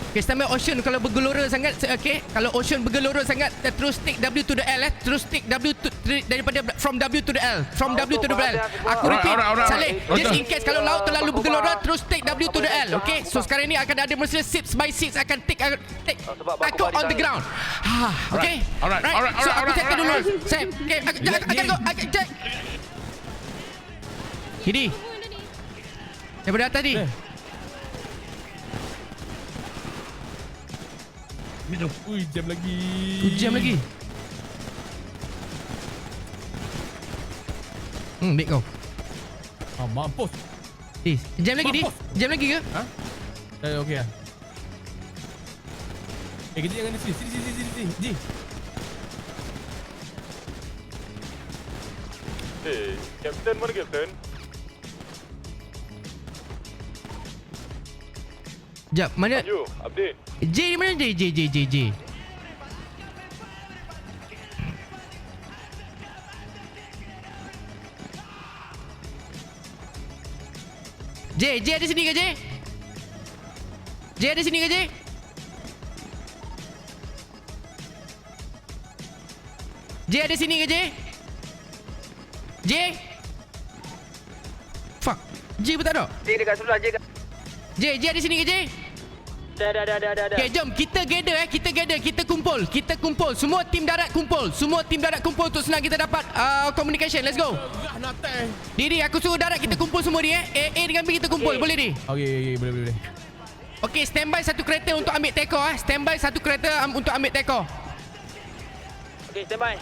Okay, standby Ocean kalau bergelora sangat. Okay, kalau Ocean bergelora sangat, terus take W to the L Terus take W to, daripada from W to the L. From W to the L. Aku repeat. Saleh, just in case kalau laut terlalu bergelora, terus take W to the L. Okay, so sekarang ni akan ada Mercedes 6 by 6 akan take tackle on the ground. Okay. Alright. So aku settle dulu. Sam, okay, aku check. Kiri. Daripada atas ni. Ui, jam lagi. 2 jam lagi. Baik kau. Mampus. Jam lagi ni? Jam lagi ke? Ha? Okey lah. Kejap jangan di sini. Sini. Ji. Captain mana Captain? Jap, mana? Maju, update. J di mana J? J ada sini ke J? J ada sini ke J? J ada sini ke J? J? Fuck. J pun tak ada. J dekat sebelah J. J ada sini ke J? Dah. Okay, jom kita gather kita kumpul. Semua tim darat kumpul untuk senang kita dapat communication. Let's go. Diri, aku suruh darat kita kumpul semua ni A dengan B kita kumpul. Boleh ni? Okey, boleh. Okey, standby satu kereta untuk ambil take off. Standby satu kereta untuk ambil take off. Okey, standby.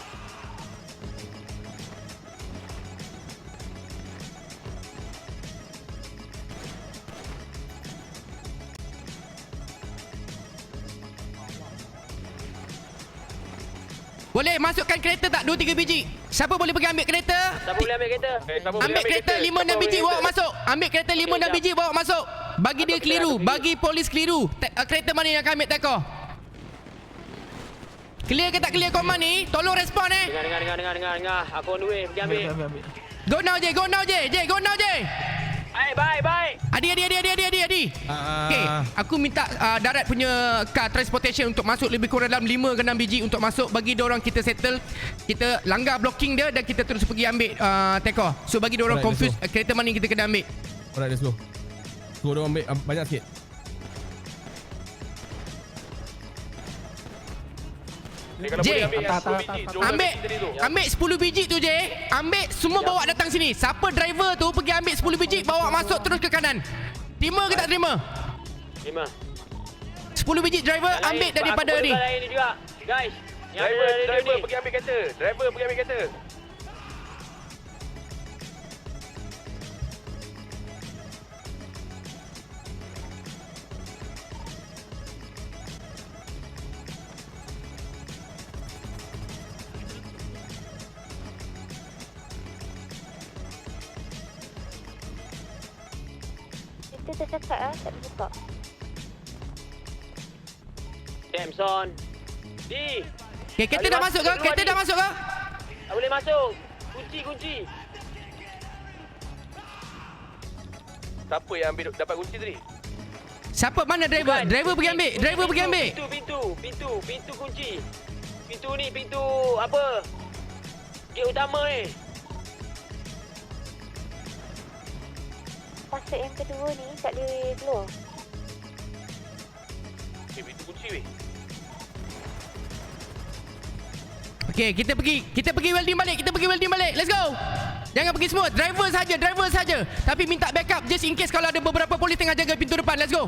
Boleh masukkan kereta tak 2-3 biji? Siapa boleh pergi ambil kereta? Siapa boleh ambil kereta? Ambil kereta 5-6 biji bawa masuk. Ambil kereta 5-6 biji bawa masuk. Bagi dia keliru, bagi polis keliru. Kereta mana yang akan ambil take off? Clear ke tak clear command ni? Tolong respon Dengar. Aku on the way pergi ambil. Go now J. Go now J. Bye. Adi. Okay, aku minta darat punya car transportation untuk masuk lebih kurang dalam 5 ke 6 biji untuk masuk. Bagi diorang kita settle, kita langgar blocking dia dan kita terus pergi ambil take off. So bagi diorang confuse kereta mana yang kita kena ambil. Alright, let's go. Suruh diorang ambil banyak sikit. J, ambil 10 biji tu J. Ambil semua bawa datang sini. Siapa driver tu pergi ambil 10 biji, bawa masuk terus ke kanan. Terima ke tak terima? Terima. 10 biji driver ambil daripada ni. Ini juga. Guys, driver pergi ambil kereta. Kita tercakap tak buka. Damn son. D. Okay, kereta dah masuk ke? Tak boleh masuk. Kunci. Siapa yang dapat kunci tadi? Siapa mana driver? Bukan. Driver pergi ambil. Driver pergi ambil. Pintu kunci. Pintu apa? Gate utama ni. Pasal yang kedua ni tak boleh keluar. Pintu kunci weh. Okey, kita pergi welding balik. Let's go. Jangan pergi semua. Driver saja. Tapi minta backup just in case kalau ada beberapa polis tengah jaga pintu depan. Let's go.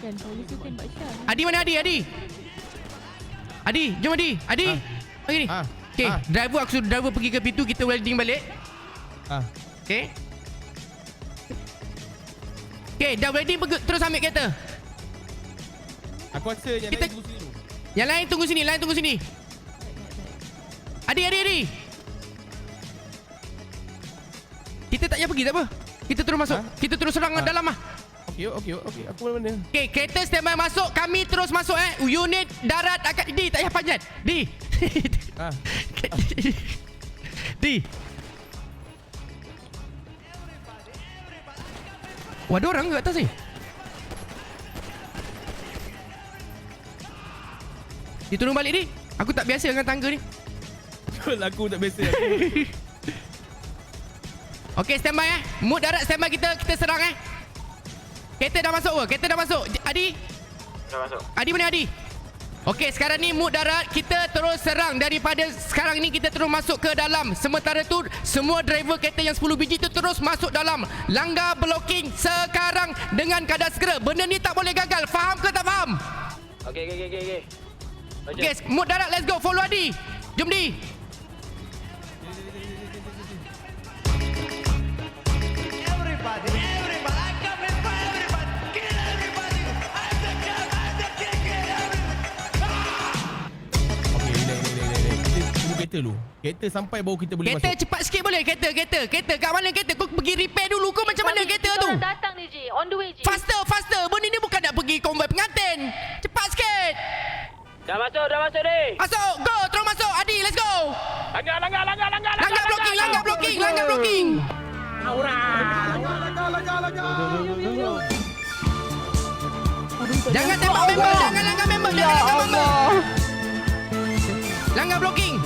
Kan polis tu tembak Syah. Adi mana Adi? Adi, jom Adi. Mari ni. Okey, driver aku suruh driver pergi ke pintu, kita welding balik. Okey. Okey, dah welding terus ambil kereta. Aku rasa yang lain tunggu sini dulu. Yang lain tunggu sini. Adi. Kita tak payah pergi, tak apa. Kita terus masuk. Kita terus serang dalam lah. Okey. Aku mana? Okey, kereta standby masuk. Kami terus masuk Unit darat akan tak payah panjat. Di. Wah, ada orang ke atas ni? Dia turun balik ni. Aku tak biasa dengan tangga ni. Aku tak biasa. Okey, standby Mood darat standby kita serang Kereta dah masuk Adi? Dah masuk. Adi mana Adi? Okey, sekarang ni mood darat kita terus serang. Daripada sekarang ni kita terus masuk ke dalam. Sementara tu semua driver kereta yang 10 biji tu terus masuk dalam. Langgar blocking sekarang dengan kadar segera. Benda ni tak boleh gagal. Faham ke tak faham? Okey. Okey, mood darat, let's go. Follow Adi. Jom Di. Kereta dulu. Kereta sampai baru kita boleh Kereta masuk. cepat sikit boleh? Kereta. Kat mana kereta? Kau pergi repair dulu. Kau macam mana kereta tu? Datang ni Ji. On the way Ji. Faster. Benda ni bukan nak pergi konvoi pengantin. Cepat sikit. Dah masuk deh. Masuk. Go. Terus masuk. Adi, let's go. Langgar. Langgar blocking. Jangan tembak member. Jangan langgar member. Langgar blocking.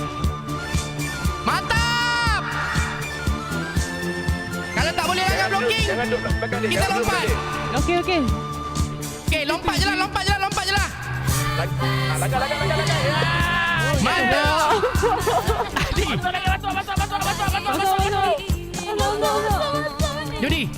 Mantap. Kalau tak boleh langgar blocking, kita lompat. Okey. Okey, lompat je lah. Langgar. Mantap. Adi. Masuk. Jodi.